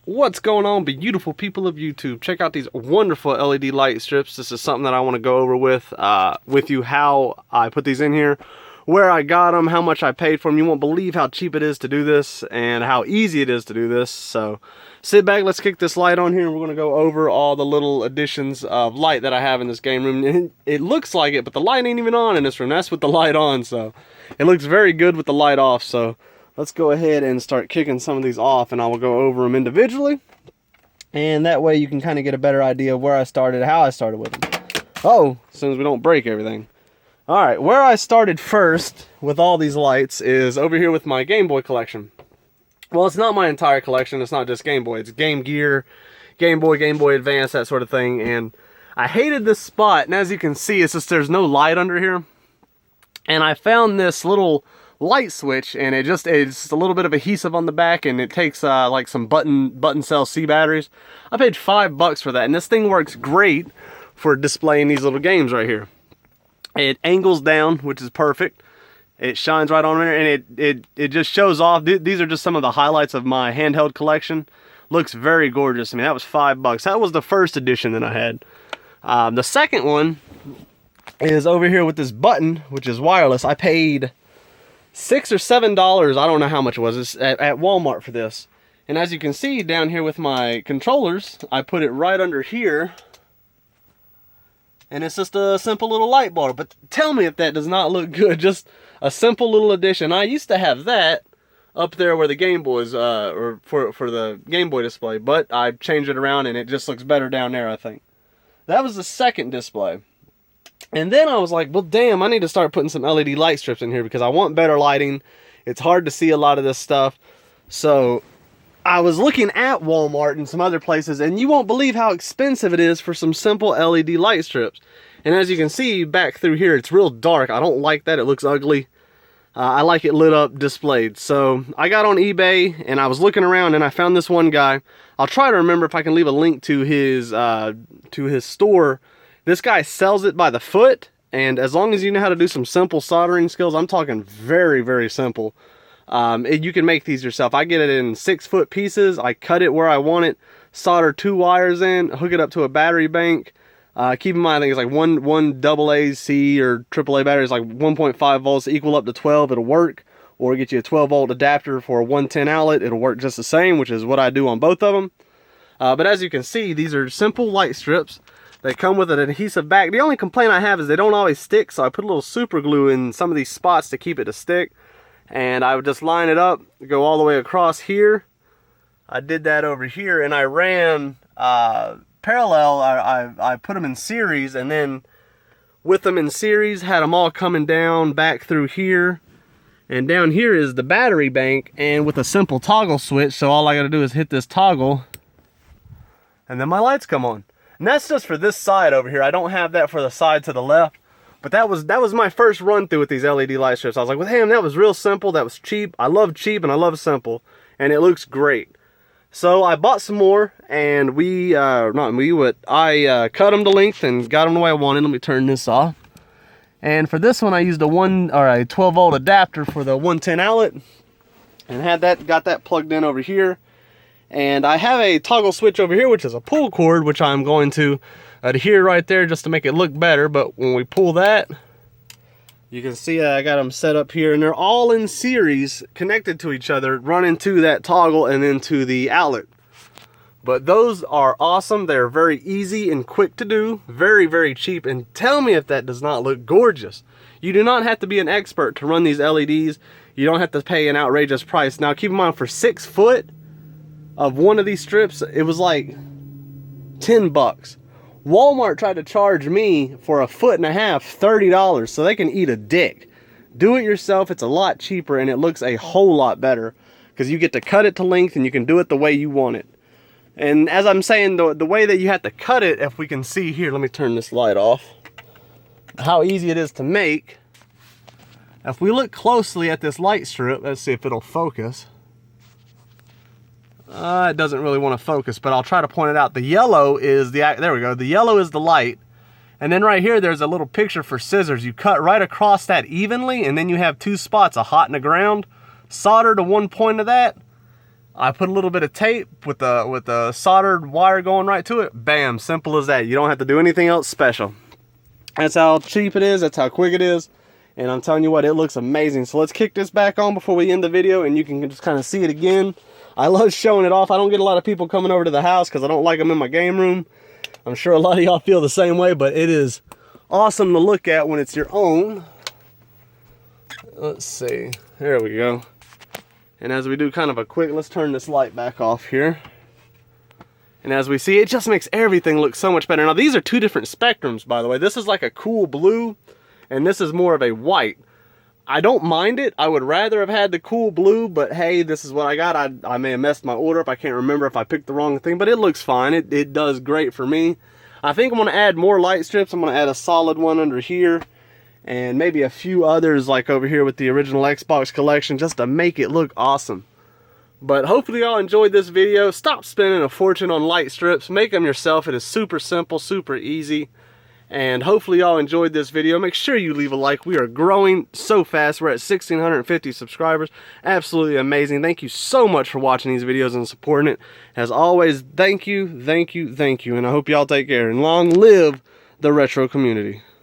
What's going on, beautiful people of YouTube? Check out these wonderful LED light strips. This is something that I want to go over with you, how I put these in here, where I got them, how much I paid for them. You won't believe how cheap it is to do this and how easy it is to do this. So sit back, let's kick this light on here, and we're going to go over all the little additions of light that I have in this game room. And it looks like it, but the light ain't even on in this room. That's with the light on, so it looks very good with the light off. So let's go ahead and start kicking some of these off, and I will go over them individually. And that way you can kind of get a better idea of where I started, how I started with them. Oh, as soon as we don't break everything. All right, where I started first with all these lights is over here with my Game Boy collection. Well, it's not my entire collection. It's not just Game Boy. It's Game Gear, Game Boy Advance, that sort of thing. And I hated this spot. And as you can see, it's just there's no light under here. And I found this little light switch, and it's just a little bit of adhesive on the back, and it takes like some button cell C batteries. I paid $5 for that, and this thing works great for displaying these little games right here. It angles down, which is perfect. It shines right on there, and it just shows off. These are just some of the highlights of my handheld collection. Looks very gorgeous. I mean, that was $5. That was the first edition that I had. The second one is over here with this button, which is wireless. I paid $6 or $7, I don't know how much it was, at Walmart for this. And as you can see down here with my controllers, I put it right under here. And it's just a simple little light bulb. But tell me if that does not look good. Just a simple little addition. I used to have that up there where the Game Boys, or for the Game Boy display. But I changed it around and it just looks better down there, I think. That was the second display. And then I was like, well, damn, I need to start putting some LED light strips in here because I want better lighting. It's hard to see a lot of this stuff. So I was looking at Walmart and some other places, and you won't believe how expensive it is for some simple LED light strips. And as you can see back through here, it's real dark. I don't like that. It looks ugly. I like it lit up, displayed. So I got on eBay, and I was looking around, and I found this one guy. I'll try to remember if I can leave a link to his store. This guy sells it by the foot, and as long as you know how to do some simple soldering skills, I'm talking very, very simple, you can make these yourself. I get it in 6-foot pieces. I cut it where I want it, solder 2 wires in, hook it up to a battery bank. Keep in mind, I think it's like one AAC or AAA battery is like 1.5 volts, equal up to 12. It'll work, or get you a 12-volt adapter for a 110 outlet. It'll work just the same, which is what I do on both of them. But as you can see, these are simple light strips. They come with an adhesive back. The only complaint I have is they don't always stick, so I put a little super glue in some of these spots to keep it to stick. And I would just line it up, go all the way across here. I did that over here, and I ran parallel. I put them in series, and then with them in series, had them all coming down back through here. And down here is the battery bank, and with a simple toggle switch, so all I gotta do is hit this toggle, and then my lights come on. And that's just for this side over here. I don't have that for the side to the left. But that was my first run through with these LED light strips. I was like, well, damn, that was real simple. That was cheap. I love cheap and I love simple. And it looks great. So I bought some more, and I cut them to length and got them the way I wanted. Let me turn this off. And for this one, I used a 12-volt adapter for the 110 outlet. And got that plugged in over here. And I have a toggle switch over here, which is a pull cord, which I'm going to adhere right there just to make it look better. But when we pull that, you can see I got them set up here, and they're all in series, connected to each other, running to that toggle and then to the outlet. But those are awesome. They're very easy and quick to do, very, very cheap. And tell me if that does not look gorgeous. You do not have to be an expert to run these LEDs. You don't have to pay an outrageous price. Now, keep in mind, for 6 foot of one of these strips, it was like $10. Walmart tried to charge me for a 1.5 foot $30, so they can eat a dick. Do it yourself. It's a lot cheaper, and it looks a whole lot better because you get to cut it to length, and you can do it the way you want it. And as I'm saying, the way that you have to cut it, if we can see here, let me turn this light off, how easy it is to make. If we look closely at this light strip, let's see if it'll focus. It doesn't really want to focus, but I'll try to point it out. The yellow is there we go. The yellow is the light. And then right here, there's a little picture for scissors. You cut right across that evenly, and then you have 2 spots, a hot and a ground. Solder to one point of that, I put a little bit of tape with the soldered wire going right to it. Bam, simple as that. You don't have to do anything else special. That's how cheap it is, that's how quick it is. And I'm telling you what, it looks amazing. So let's kick this back on before we end the video and you can just kind of see it again. I love showing it off. I don't get a lot of people coming over to the house because I don't like them in my game room. I'm sure a lot of y'all feel the same way, but it is awesome to look at when it's your own. Let's see, there we go. And as we do kind of a quick, let's turn this light back off here. And as we see, it just makes everything look so much better. Now these are two different spectrums, by the way. This is like a cool blue, and this is more of a white. I don't mind it. I would rather have had the cool blue, but hey, this is what I got. I may have messed my order up. I can't remember if I picked the wrong thing, but it looks fine. It does great for me. I think I'm gonna add more light strips. I'm gonna add a solid one under here, and maybe a few others like over here with the original Xbox collection, just to make it look awesome. But hopefully y'all enjoyed this video. Stop spending a fortune on light strips. Make them yourself. It is super simple, super easy. And hopefully y'all enjoyed this video. Make sure you leave a like. We are growing so fast. We're at 1,650 subscribers. Absolutely amazing. Thank you so much for watching these videos and supporting it. As always, thank you, thank you, thank you. And I hope y'all take care. And long live the retro community.